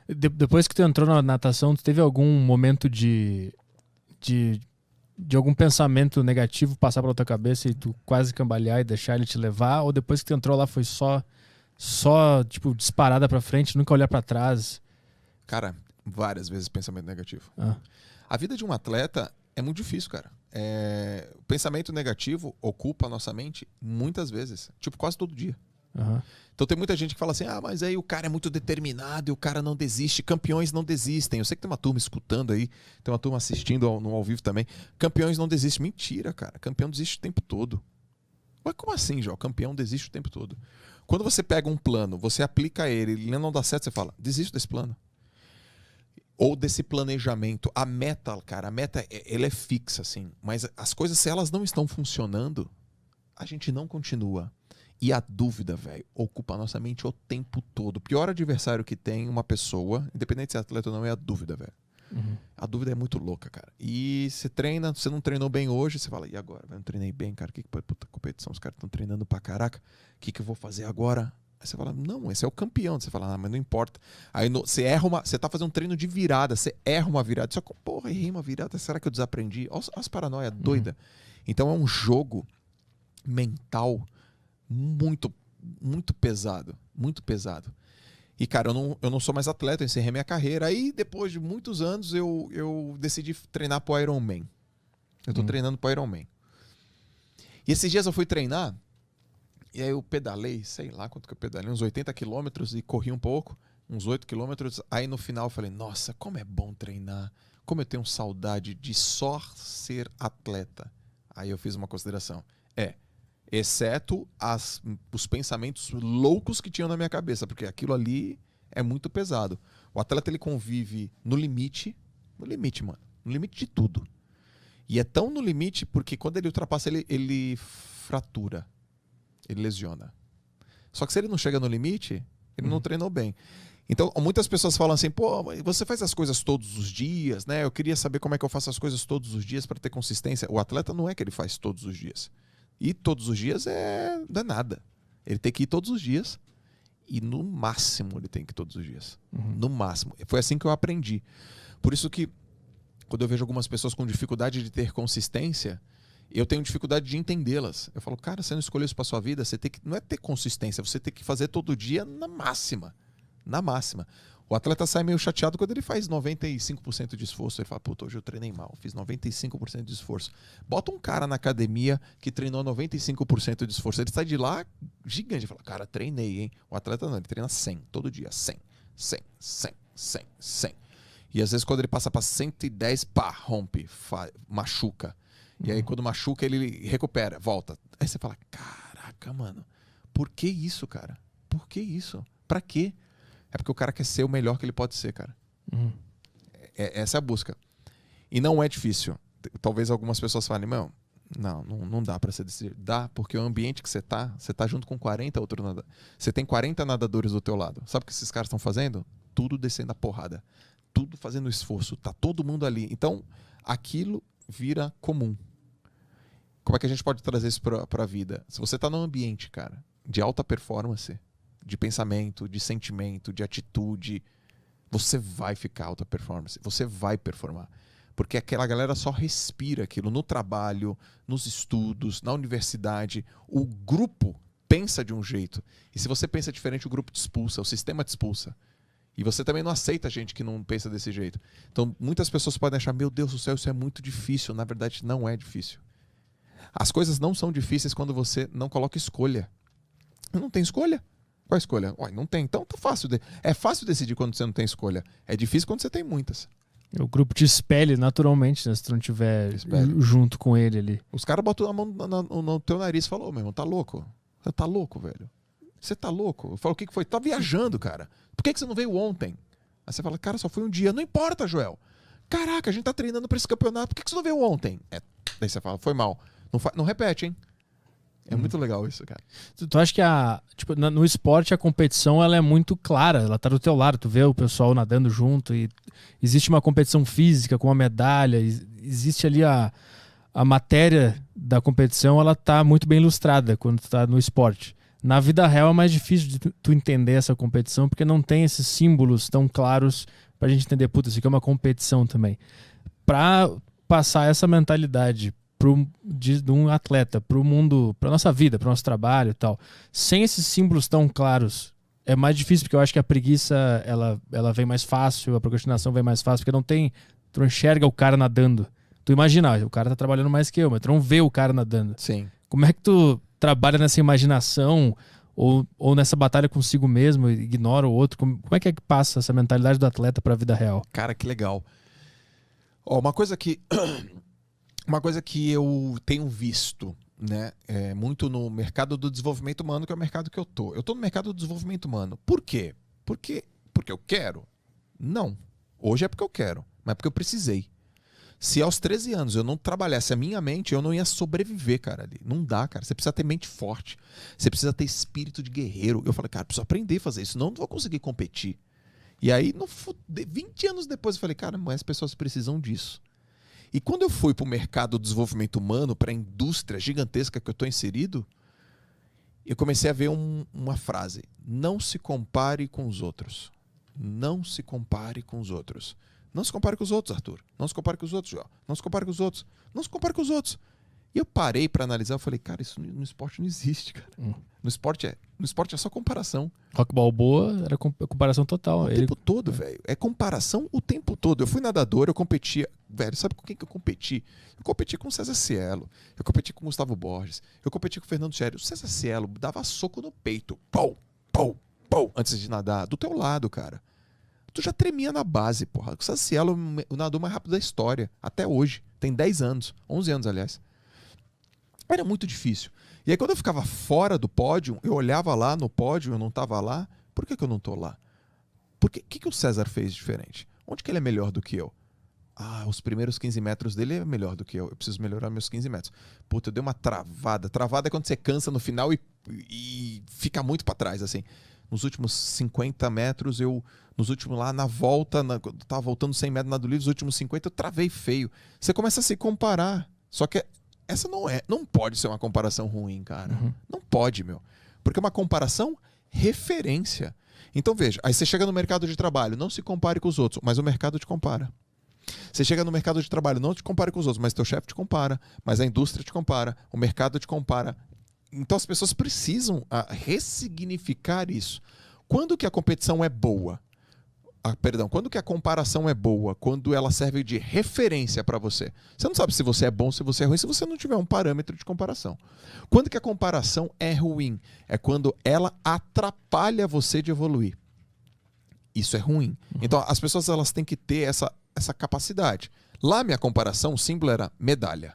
Depois que tu entrou na natação, tu teve algum momento de, de algum pensamento negativo passar pela tua cabeça e tu quase cambalear e deixar ele te levar? Ou depois que tu entrou lá foi só tipo, disparada pra frente, nunca olhar pra trás? Cara, várias vezes pensamento negativo. Ah, A vida de um atleta é muito difícil, cara. O pensamento negativo ocupa a nossa mente muitas vezes. Tipo, quase todo dia. aham. Então tem muita gente que fala assim, mas aí o cara é muito determinado e o cara não desiste. Campeões não desistem. Eu sei que tem uma turma escutando aí, tem uma turma assistindo no ao vivo também. Campeões não desistem. Mentira, cara. Campeão desiste o tempo todo. Mas como assim, Jó? Campeão desiste o tempo todo. Quando você pega um plano, você aplica ele não dá certo, você fala, desisto desse plano. Ou desse planejamento. A meta, cara, ela é fixa, assim. Mas as coisas, se elas não estão funcionando, a gente não continua. E a dúvida, velho, ocupa a nossa mente o tempo todo. O pior adversário que tem uma pessoa, independente se é atleta ou não, é a dúvida, velho. Uhum. A dúvida é muito louca, cara. E você treina, você não treinou bem hoje, você fala, e agora? Eu não treinei bem, cara. Puta competição, os caras estão treinando pra caraca. O que eu vou fazer agora? Aí você fala, não, esse é o campeão. Você fala, mas não importa. Aí você erra você tá fazendo um treino de virada, você erra uma virada. Só que, porra, errei uma virada, será que eu desaprendi? Olha as paranoia doida. Então é um jogo mental muito, muito pesado. Muito pesado. E, cara, eu não sou mais atleta, eu encerrei minha carreira. Aí, depois de muitos anos, eu decidi treinar pro Ironman. Eu tô treinando pro Ironman. E esses dias eu fui treinar, e aí eu pedalei, sei lá quanto que eu pedalei, uns 80 quilômetros e corri um pouco, uns 8 quilômetros. Aí no final eu falei, nossa, como é bom treinar. Como eu tenho saudade de só ser atleta. Aí eu fiz uma consideração. Exceto os pensamentos loucos que tinham na minha cabeça, porque aquilo ali é muito pesado. O atleta, ele convive no limite, mano, no limite de tudo. E é tão no limite porque quando ele ultrapassa, ele fratura, ele lesiona. Só que se ele não chega no limite, ele não treinou bem. Então, muitas pessoas falam assim, pô, você faz as coisas todos os dias, né? Eu queria saber como é que eu faço as coisas todos os dias para ter consistência. O atleta não é que ele faz todos os dias. E todos os dias não é nada. Ele tem que ir todos os dias. E no máximo ele tem que ir todos os dias. No máximo. Foi assim que eu aprendi. Por isso que quando eu vejo algumas pessoas com dificuldade de ter consistência, eu tenho dificuldade de entendê-las. Eu falo, cara, você não escolheu isso para sua vida, você tem que, não é ter consistência, você tem que fazer todo dia na máxima. Na máxima. O atleta sai meio chateado quando ele faz 95% de esforço. Ele fala, puta, hoje eu treinei mal, fiz 95% de esforço. Bota um cara na academia que treinou 95% de esforço. Ele sai de lá gigante. Ele fala, cara, treinei, hein? O atleta não, ele treina 100, todo dia. 100, 100, 100, 100, 100. E às vezes quando ele passa para 110, pá, rompe, machuca. E aí quando machuca, ele recupera, volta. Aí você fala, caraca, mano, por que isso, cara? Por que isso? Pra quê? É porque o cara quer ser o melhor que ele pode ser, cara. Essa é a busca. E não é difícil. Talvez algumas pessoas falem, não dá pra ser desse jeito. Dá, porque o ambiente que você tá junto com 40 outros nadadores. Você tem 40 nadadores do teu lado. Sabe o que esses caras estão fazendo? Tudo descendo a porrada. Tudo fazendo esforço. Tá todo mundo ali. Então, aquilo vira comum. Como é que a gente pode trazer isso pra vida? Se você tá num ambiente, cara, de alta performance, de pensamento, de sentimento, de atitude, você vai ficar alta performance, você vai performar. Porque aquela galera só respira aquilo no trabalho, nos estudos, na universidade. O grupo pensa de um jeito. E se você pensa diferente, o grupo te expulsa, o sistema te expulsa. E você também não aceita gente que não pensa desse jeito. Então, muitas pessoas podem achar, meu Deus do céu, isso é muito difícil. Na verdade, não é difícil. As coisas não são difíceis quando você não coloca escolha. Não tem escolha. Qual a escolha? Ué, não tem. Então tá fácil. É fácil decidir quando você não tem escolha. É difícil quando você tem muitas. O grupo te espelha naturalmente, né? Se tu não estiver junto com ele ali. Os caras botam a mão no teu nariz e falam, meu irmão, tá louco? Você tá louco, velho? Você tá louco? Eu falo, o que foi? Tá viajando, cara. Por que você não veio ontem? Aí você fala, cara, só foi um dia. Não importa, Joel. Caraca, a gente tá treinando pra esse campeonato. Por que você não veio ontem? Daí você fala, foi mal. Não repete, hein? É muito legal isso, cara. Tu acha que no esporte a competição ela é muito clara, ela tá do teu lado, tu vê o pessoal nadando junto e existe uma competição física com uma medalha, existe ali a matéria da competição, ela tá muito bem ilustrada quando tu tá no esporte. Na vida real é mais difícil de tu entender essa competição, porque não tem esses símbolos tão claros pra gente entender, puta, isso aqui é uma competição também. Pra passar essa mentalidade de um atleta pro mundo, pra nossa vida, pro nosso trabalho e tal, sem esses símbolos tão claros, é mais difícil, porque eu acho que a preguiça, ela vem mais fácil, a procrastinação vem mais fácil, porque tu não enxerga o cara nadando. Tu imagina, o cara tá trabalhando mais que eu, mas tu não vê o cara nadando. Sim. Como é que tu trabalha nessa imaginação ou nessa batalha consigo mesmo, ignora o outro? Como é que passa essa mentalidade do atleta pra vida real? Cara, que legal. Ó, uma coisa que eu tenho visto, né, muito no mercado do desenvolvimento humano, que é o mercado que eu tô. Eu tô no mercado do desenvolvimento humano. Por quê? Porque eu quero? Não. Hoje é porque eu quero, mas é porque eu precisei. Se aos 13 anos eu não trabalhasse a minha mente, eu não ia sobreviver, cara, ali. Não dá, cara. Você precisa ter mente forte. Você precisa ter espírito de guerreiro. Eu falei, cara, preciso aprender a fazer isso, senão eu não vou conseguir competir. E aí, 20 anos depois, eu falei, cara, mas as pessoas precisam disso. E quando eu fui para o mercado do desenvolvimento humano, para a indústria gigantesca que eu estou inserido, eu comecei a ver uma frase: não se compare com os outros. Não se compare com os outros. Não se compare com os outros, Arthur. Não se compare com os outros, João. Não se compare com os outros. Não se compare com os outros. E eu parei para analisar, eu falei, cara, isso no esporte não existe, cara. No esporte é só comparação. Rock Balboa era comparação total. O tempo todo, velho. É comparação o tempo todo. Eu fui nadador, eu competia. Velho, sabe com quem que eu competi? Eu competi com o César Cielo. Eu competi com o Gustavo Borges. Eu competi com o Fernando Scherer. O César Cielo dava soco no peito. Pou, pou, pou. Antes de nadar. Do teu lado, cara. Tu já tremia na base, porra. O César Cielo é o nadador mais rápido da história. Até hoje. Tem 10 anos. 11 anos, aliás. Era muito difícil. E aí quando eu ficava fora do pódio, eu olhava lá no pódio, eu não estava lá. Por que eu não estou lá? O que o César fez diferente? Onde que ele é melhor do que eu? Ah, os primeiros 15 metros dele é melhor do que eu. Eu preciso melhorar meus 15 metros. Puta, eu dei uma travada. Travada é quando você cansa no final e fica muito para trás, assim. Nos últimos 50 metros, nos últimos lá, na volta, tava voltando 100 metros na do livro, os últimos 50 eu travei feio. Você começa a se comparar. Só que essa não pode ser uma comparação ruim, cara. Uhum. Não pode, meu. Porque é uma comparação referência. Então veja, aí você chega no mercado de trabalho, não se compare com os outros, mas o mercado te compara. Você chega no mercado de trabalho, não te compare com os outros, mas teu chefe te compara, mas a indústria te compara, o mercado te compara. Então as pessoas precisam ressignificar isso. Quando que a competição é boa? Quando que a comparação é boa? Quando ela serve de referência para você. Você não sabe se você é bom, se você é ruim, se você não tiver um parâmetro de comparação. Quando que a comparação é ruim? É quando ela atrapalha você de evoluir. Isso é ruim. Então as pessoas elas têm que ter essa capacidade. Lá minha comparação, o símbolo era medalha.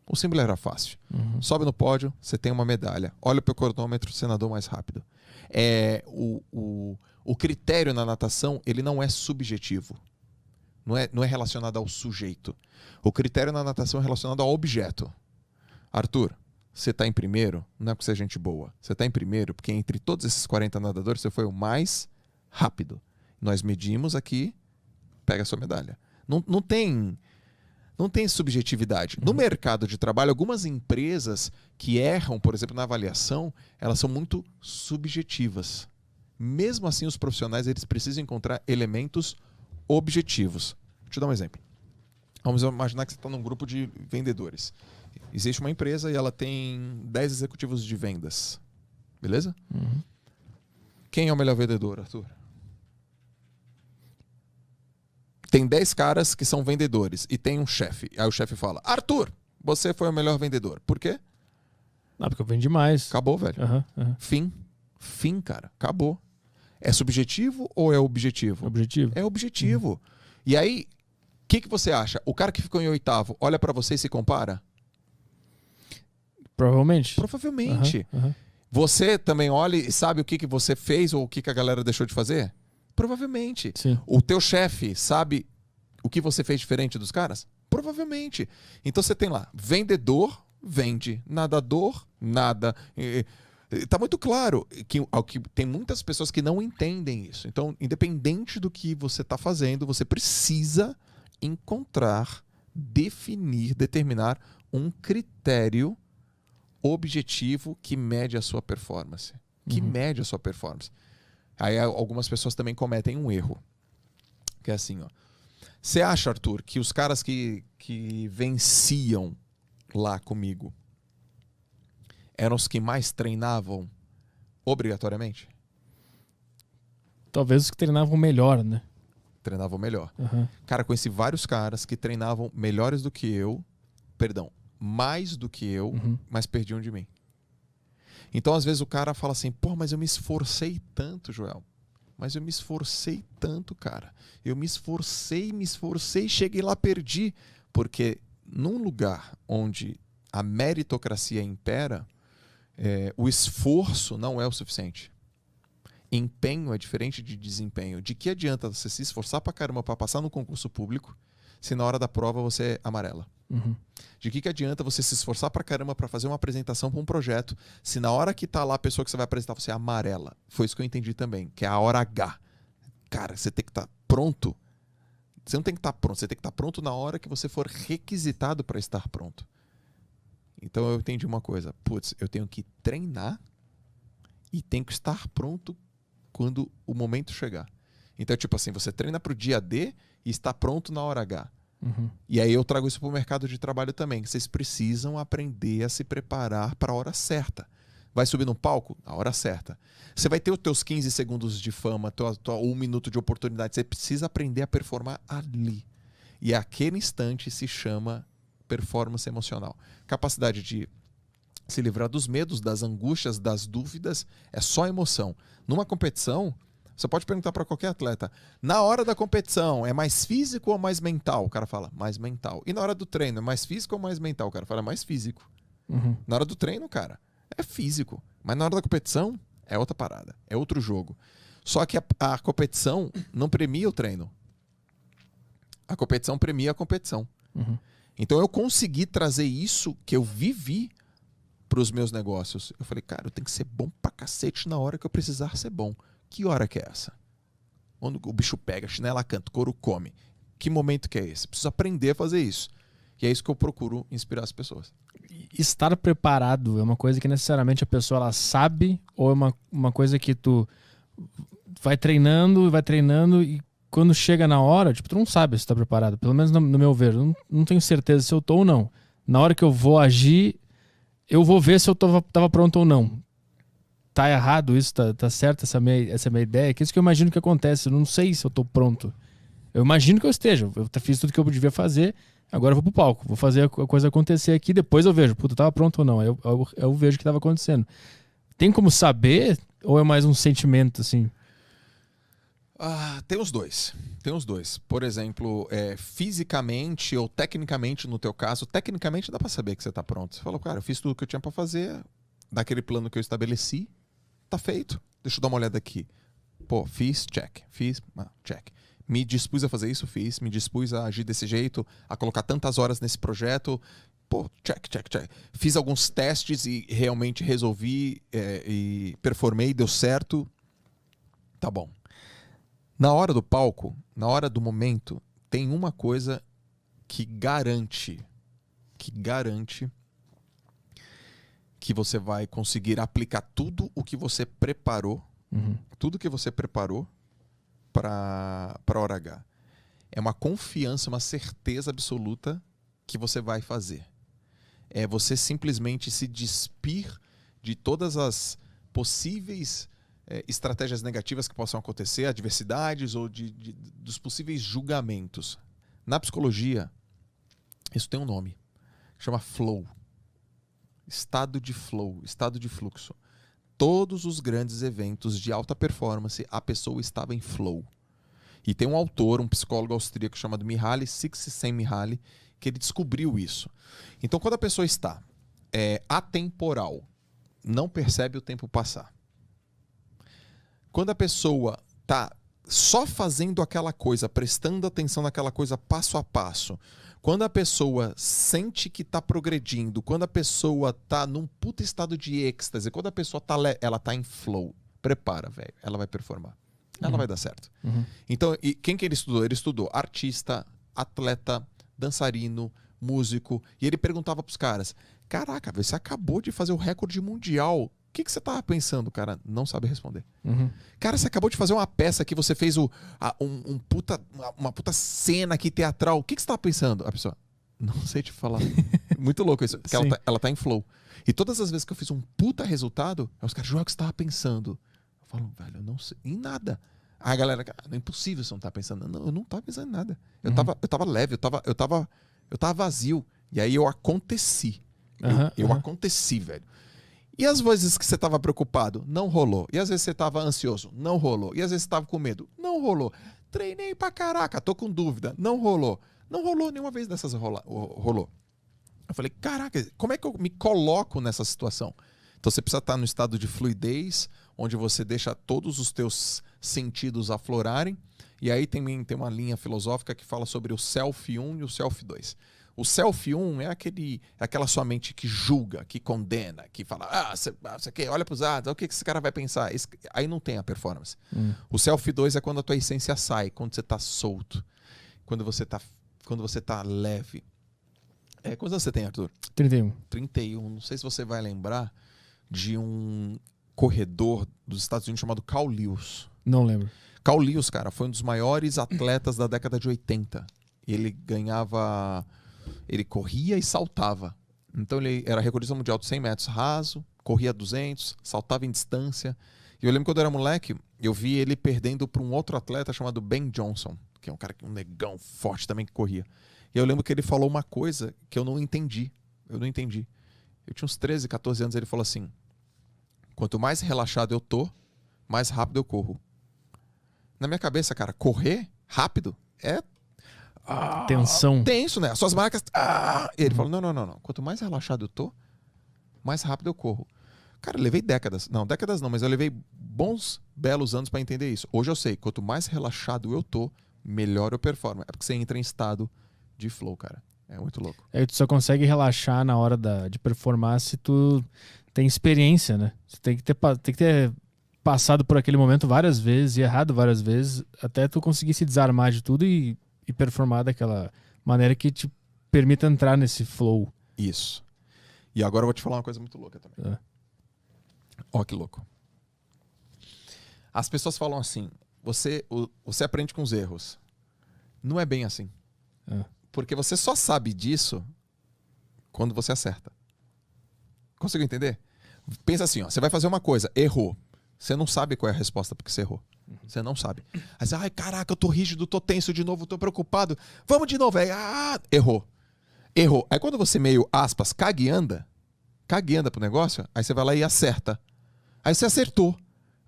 O símbolo era fácil. Sobe no pódio, você tem uma medalha. Olha para o cronômetro, você nadou mais rápido. O critério na natação, ele não é subjetivo. Não é relacionado ao sujeito. O critério na natação é relacionado ao objeto. Arthur, você está em primeiro, não é porque você é gente boa. Você está em primeiro porque entre todos esses 40 nadadores, você foi o mais rápido. Nós medimos aqui, pega a sua medalha. Não tem subjetividade. No mercado de trabalho, algumas empresas que erram, por exemplo, na avaliação, elas são muito subjetivas. Mesmo assim, os profissionais eles precisam encontrar elementos objetivos. Vou te dar um exemplo. Vamos imaginar que você está num grupo de vendedores. Existe uma empresa e ela tem 10 executivos de vendas. Beleza? Quem é o melhor vendedor, Arthur? Tem 10 caras que são vendedores e tem um chefe. Aí o chefe fala, Arthur, você foi o melhor vendedor. Por quê? Porque eu vendo demais. Acabou, velho. Fim, cara. Acabou. É subjetivo ou é objetivo? Objetivo. É objetivo. E aí, o que você acha? O cara que ficou em 8º olha pra você e se compara? Provavelmente. Provavelmente. Você também olha e sabe o que você fez ou o que a galera deixou de fazer? Provavelmente. Sim. O teu chefe sabe o que você fez diferente dos caras? Provavelmente. Então você tem lá, vendedor, vende. Nadador, nada. Tá muito claro que tem muitas pessoas que não entendem isso. Então, independente do que você está fazendo, você precisa encontrar, definir, determinar um critério objetivo que mede a sua performance. Que mede a sua performance. Aí algumas pessoas também cometem um erro. Que é assim, ó. Você acha, Arthur, que os caras que venciam lá comigo eram os que mais treinavam obrigatoriamente? Talvez os que treinavam melhor, né? Treinavam melhor. Uhum. Cara, conheci vários caras que treinavam melhores do que eu, mais do que eu, mas perdiam de mim. Então, às vezes, o cara fala assim, pô, mas eu me esforcei tanto, Joel. Mas eu me esforcei tanto, cara. Eu me esforcei, cheguei lá, perdi. Porque num lugar onde a meritocracia impera, o esforço não é o suficiente. Empenho é diferente de desempenho. De que adianta você se esforçar pra caramba pra passar no concurso público se na hora da prova você é amarela? De que adianta você se esforçar pra caramba pra fazer uma apresentação pra um projeto se na hora que tá lá a pessoa que você vai apresentar você é amarela? Foi isso que eu entendi também, que é a hora H. Cara, você tem que estar pronto. Você não tem que estar pronto, você tem que estar pronto na hora que você for requisitado para estar pronto. Então eu entendi uma coisa. Putz, eu tenho que treinar e tenho que estar pronto quando o momento chegar. Então, tipo assim, você treina pro dia D e está pronto na hora H. E aí eu trago isso pro mercado de trabalho também. Vocês precisam aprender a se preparar para a hora certa. Vai subir no palco? Na hora certa. Você vai ter os teus 15 segundos de fama, tua 1 minuto de oportunidade. Você precisa aprender a performar ali. E aquele instante se chama performance emocional. Capacidade de se livrar dos medos, das angústias, das dúvidas. É só emoção. Numa competição, você pode perguntar para qualquer atleta. Na hora da competição, é mais físico ou mais mental? O cara fala, mais mental. E na hora do treino, é mais físico ou mais mental? O cara fala, mais físico. Na hora do treino, cara, é físico. Mas na hora da competição, é outra parada. É outro jogo. Só que a competição não premia o treino. A competição premia a competição. Então eu consegui trazer isso que eu vivi para os meus negócios. Eu falei, cara, eu tenho que ser bom pra cacete na hora que eu precisar ser bom. Que hora que é essa? Quando o bicho pega, chinela canta, couro come. Que momento que é esse? Preciso aprender a fazer isso. E é isso que eu procuro inspirar as pessoas. Estar preparado é uma coisa que necessariamente a pessoa ela sabe, ou é uma coisa que tu vai treinando e quando chega na hora, tipo, tu não sabe se tá preparado. Pelo menos no meu ver. Eu não tenho certeza se eu tô ou não. Na hora que eu vou agir, eu vou ver se eu tava pronto ou não. Tá errado isso? Tá certo essa minha ideia? Que é isso que eu imagino que acontece. Eu não sei se eu tô pronto. Eu imagino que eu esteja. Eu fiz tudo que eu devia fazer. Agora eu vou pro palco. Vou fazer a coisa acontecer aqui. Depois eu vejo. Puta, tava pronto ou não. Eu vejo o que tava acontecendo. Tem como saber? Ou é mais um sentimento, assim? Tem os dois. Tem os dois. Por exemplo, fisicamente ou tecnicamente, no teu caso, tecnicamente dá pra saber que você tá pronto. Você falou, cara, eu fiz tudo que eu tinha pra fazer. Daquele plano que eu estabeleci. Tá feito. Deixa eu dar uma olhada aqui. Pô, fiz, check. Fiz, check. Me dispus a fazer isso, fiz. Me dispus a agir desse jeito, a colocar tantas horas nesse projeto. Pô, check. Fiz alguns testes e realmente resolvi e performei, deu certo. Tá bom. Na hora do palco, na hora do momento, tem uma coisa que garante que você vai conseguir aplicar tudo o que você preparou, tudo que você preparou para a hora H. É uma confiança, uma certeza absoluta que você vai fazer. É você simplesmente se despir de todas as possíveis estratégias negativas que possam acontecer, adversidades ou dos possíveis julgamentos. Na psicologia, isso tem um nome, chama flow. Estado de flow, estado de fluxo. Todos os grandes eventos de alta performance, a pessoa estava em flow. E tem um autor, um psicólogo austríaco chamado Mihaly Csikszentmihalyi, que ele descobriu isso. Então, quando a pessoa está atemporal, não percebe o tempo passar. Quando a pessoa está só fazendo aquela coisa, prestando atenção naquela coisa passo a passo, quando a pessoa sente que está progredindo, quando a pessoa está num puta estado de êxtase, quando a pessoa ela tá em flow, prepara, velho, ela vai performar. Ela vai dar certo. Então, e quem que ele estudou? Ele estudou artista, atleta, dançarino, músico, e ele perguntava pros caras, caraca, você acabou de fazer o recorde mundial, o que você tava pensando? Cara, não sabe responder. Cara, você acabou de fazer uma peça que você fez uma puta cena aqui teatral, o que você tava pensando? A pessoa, não sei te falar. Muito louco isso, porque ela tá em flow. E todas as vezes que eu fiz um puta resultado, os caras, João, o que você tava pensando? Eu falo, velho, eu não sei, em nada. Aí a galera, não é impossível você não tá pensando. Não, eu não tava pensando em nada. Eu tava leve, eu tava vazio. E aí eu aconteci. Eu aconteci, velho. E às vezes que você tava preocupado, não rolou. E às vezes você tava ansioso, não rolou. E às vezes você tava com medo, não rolou. Treinei pra caraca, tô com dúvida, não rolou. Não rolou, nenhuma vez dessas rolou. Eu falei, caraca, como é que eu me coloco nessa situação? Então você precisa estar no estado de fluidez, onde você deixa todos os teus sentidos aflorarem. E aí tem uma linha filosófica que fala sobre o Self 1 e o Self 2. O Self 1 é aquela sua mente que julga, que condena, que fala, você quer, olha para os dados, o que esse cara vai pensar? Aí não tem a performance. O Self 2 é quando a tua essência sai, quando você está solto, quando você tá leve. Quantos anos você tem, Arthur? 31. 31. Não sei se você vai lembrar de um corredor dos Estados Unidos chamado Carl Lewis. Não lembro. Carl Lewis, cara, foi um dos maiores atletas da década de 80. Ele ganhava... Ele corria e saltava. Então ele era recordista mundial de 100 metros raso, corria 200, saltava em distância. E eu lembro quando eu era moleque, eu vi ele perdendo para um outro atleta chamado Ben Johnson, que é um cara, um negão forte também que corria. E eu lembro que ele falou uma coisa que eu não entendi. Eu tinha uns 13, 14 anos, ele falou assim, quanto mais relaxado eu tô, mais rápido eu corro. Na minha cabeça, cara, correr rápido é... Tensão. Tenso, né? As suas marcas... E ele falou, não. Quanto mais relaxado eu tô, mais rápido eu corro. Cara, eu levei décadas. Não, décadas não, mas eu levei bons, belos anos pra entender isso. Hoje eu sei, quanto mais relaxado eu tô, melhor eu performo. É porque você entra em estado de flow, cara. É muito louco. Tu só consegue relaxar na hora de performar se tu tem experiência, né? Você tem que ter passado por aquele momento várias vezes e errado várias vezes até tu conseguir se desarmar de tudo e performar daquela maneira que te permita entrar nesse flow. Isso. E agora eu vou te falar uma coisa muito louca também. Ó, que louco. As pessoas falam assim, você aprende com os erros. Não é bem assim. Porque você só sabe disso quando você acerta. Conseguiu entender? Pensa assim, ó, você vai fazer uma coisa, errou. Você não sabe qual é a resposta porque você errou. Você não sabe. Aí você, caraca, eu tô rígido, tô tenso de novo, tô preocupado. Vamos de novo, velho. Errou. Aí quando você meio, aspas, caga e anda pro negócio, aí você vai lá e acerta. Aí você acertou.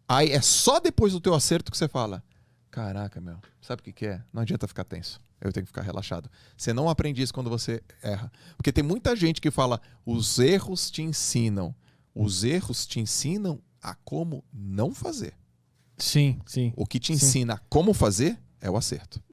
Aí é só depois do teu acerto que você fala, caraca, meu, sabe o que é? Não adianta ficar tenso. Eu tenho que ficar relaxado. Você não aprende isso quando você erra. Porque tem muita gente que fala, os erros te ensinam. Os erros te ensinam a como não fazer. Sim. O que te ensina a como fazer é o acerto.